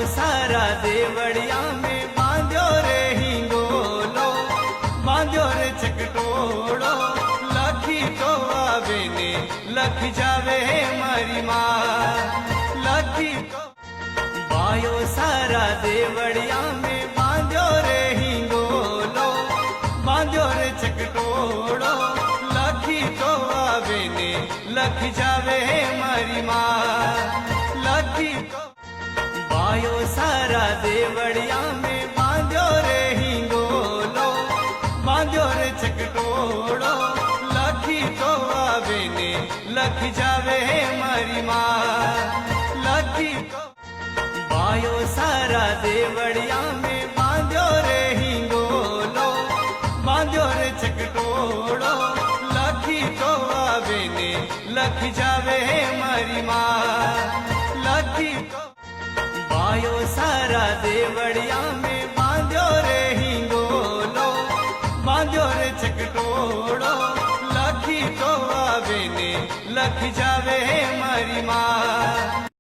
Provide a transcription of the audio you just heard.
सारा देवड़िया में बांध्यो रे हिंगोलो, बांध्यो रे चकटोड़ो, लखी तो आवे ने लख जावे मारी माँ, लखी तो बायो सारा देवड़िया में बांध्यो रे हिंगोलो, बांध्यो रे चकटोड़ो, लखी तो आवे ने लख जावे मारी माँ, लखी तो बायो सारा देवड़िया में बांध्यो रे हिंगोलो, बांध्यो रे चकटोड़ो, लखी तो आवे ने लख जावे मारी माँ, लखी तो बायो सारा देवड़िया में बांध्यो रे हिंगोलो, बांध्यो रे चकटोड़ो, लखी तो आवे ने लख जावे मारी माँ, लखी तो बायो सारा देवड़िया में बांध्यो रे हिंगोलो, बांध्यो रे चकटोड़ो, लखी तो आवे ने लख जावे मारी माँ।